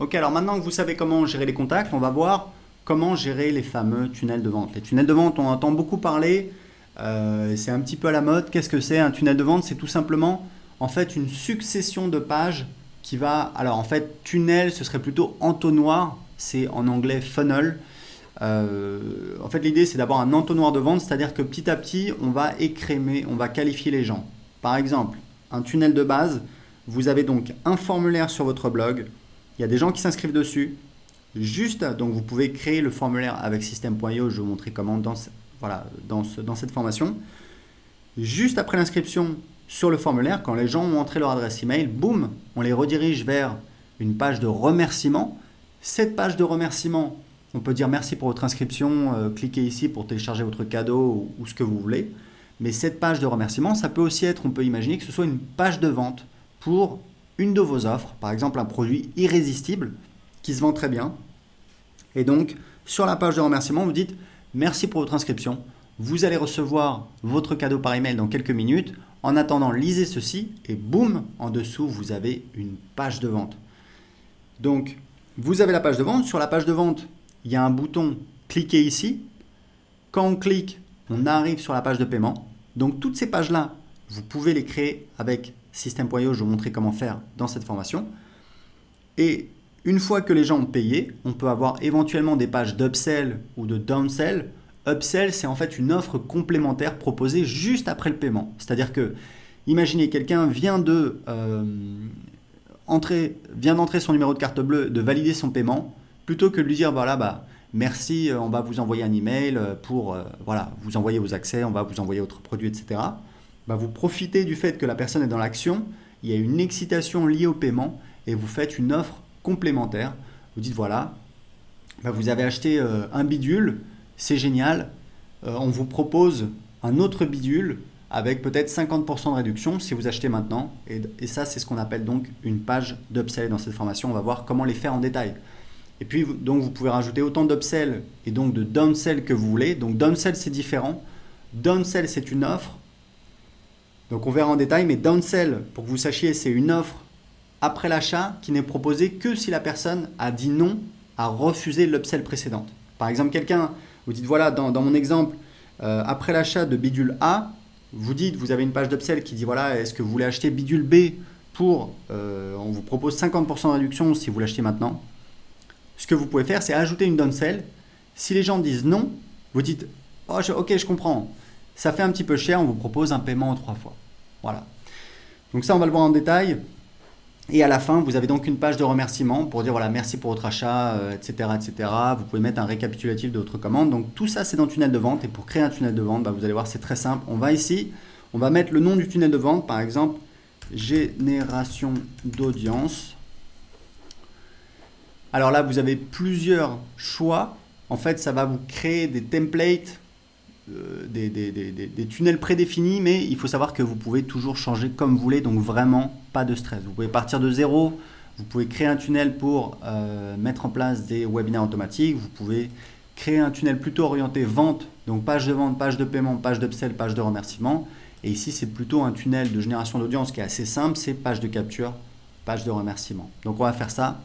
Ok, alors maintenant que vous savez comment gérer les contacts, on va voir comment gérer les fameux tunnels de vente. Les tunnels de vente, on entend beaucoup parler, c'est un petit peu à la mode. Qu'est-ce que c'est un tunnel de vente? C'est tout simplement en fait une succession de pages qui va... Alors en fait, tunnel, ce serait plutôt entonnoir, c'est en anglais funnel. En fait, l'idée, c'est d'avoir un entonnoir de vente, c'est-à-dire que petit à petit, on va écrémer, on va qualifier les gens. Par exemple, un tunnel de base, vous avez donc un formulaire sur votre blog, il y a des gens qui s'inscrivent dessus. Juste, donc vous pouvez créer le formulaire avec System.io, je vais vous montrer comment voilà, dans cette formation. Juste après l'inscription sur le formulaire, quand les gens ont entré leur adresse email, boum, on les redirige vers une page de remerciement. Cette page de remerciement, on peut dire merci pour votre inscription, cliquez ici pour télécharger votre cadeau ou ce que vous voulez. Mais cette page de remerciement, ça peut aussi être, on peut imaginer que ce soit une page de vente pour une de vos offres, par exemple un produit irrésistible qui se vend très bien. Et donc, sur la page de remerciement, vous dites merci pour votre inscription. Vous allez recevoir votre cadeau par email dans quelques minutes. En attendant, lisez ceci et boum, en dessous, vous avez une page de vente. Donc, vous avez la page de vente. Sur la page de vente, il y a un bouton cliquez ici. Quand on clique, on arrive sur la page de paiement. Donc, toutes ces pages-là, vous pouvez les créer avec System.io. Je vais vous montrer comment faire dans cette formation. Et une fois que les gens ont payé, on peut avoir éventuellement des pages d'upsell ou de downsell. Upsell, c'est en fait une offre complémentaire proposée juste après le paiement. C'est-à-dire que, imaginez, quelqu'un vient d'entrer son numéro de carte bleue, de valider son paiement, plutôt que de lui dire, voilà, merci, on va vous envoyer un email pour vous envoyer vos accès, on va vous envoyer votre produit, etc. Vous profitez du fait que la personne est dans l'action, il y a une excitation liée au paiement et vous faites une offre complémentaire. Vous dites voilà, vous avez acheté un bidule, c'est génial, on vous propose un autre bidule avec peut-être 50% de réduction si vous achetez maintenant. Et ça, c'est ce qu'on appelle donc une page d'upsell dans cette formation. On va voir comment les faire en détail. Et puis, donc, vous pouvez rajouter autant d'upsell et donc de downsell que vous voulez. Donc, downsell, c'est différent. Downsell, c'est une offre. Donc, on verra en détail. Mais downsell, pour que vous sachiez, c'est une offre après l'achat qui n'est proposée que si la personne a dit non, a refusé l'upsell précédente. Par exemple, quelqu'un, vous dites voilà, dans mon exemple, après l'achat de bidule A, vous avez une page d'upsell qui dit voilà, est-ce que vous voulez acheter bidule B pour, on vous propose 50% de réduction si vous l'achetez maintenant. Ce que vous pouvez faire, c'est ajouter une downsell. Si les gens disent non, vous dites oh, ok, je comprends, ça fait un petit peu cher, on vous propose un paiement en 3 fois. Voilà. Donc ça, on va le voir en détail. Et à la fin, vous avez donc une page de remerciement pour dire voilà, merci pour votre achat, etc., etc. Vous pouvez mettre un récapitulatif de votre commande. Donc tout ça, c'est dans le tunnel de vente. Et pour créer un tunnel de vente, vous allez voir, c'est très simple. On va ici, on va mettre le nom du tunnel de vente, par exemple, génération d'audience. Alors là, vous avez plusieurs choix. En fait, ça va vous créer des templates, des tunnels prédéfinis, mais il faut savoir que vous pouvez toujours changer comme vous voulez, donc vraiment pas de stress. Vous pouvez partir de zéro, vous pouvez créer un tunnel pour mettre en place des webinaires automatiques, vous pouvez créer un tunnel plutôt orienté vente, donc page de vente, page de paiement, page d'upsell, page de remerciement. Et ici, c'est plutôt un tunnel de génération d'audience qui est assez simple, c'est page de capture, page de remerciement. Donc on va faire ça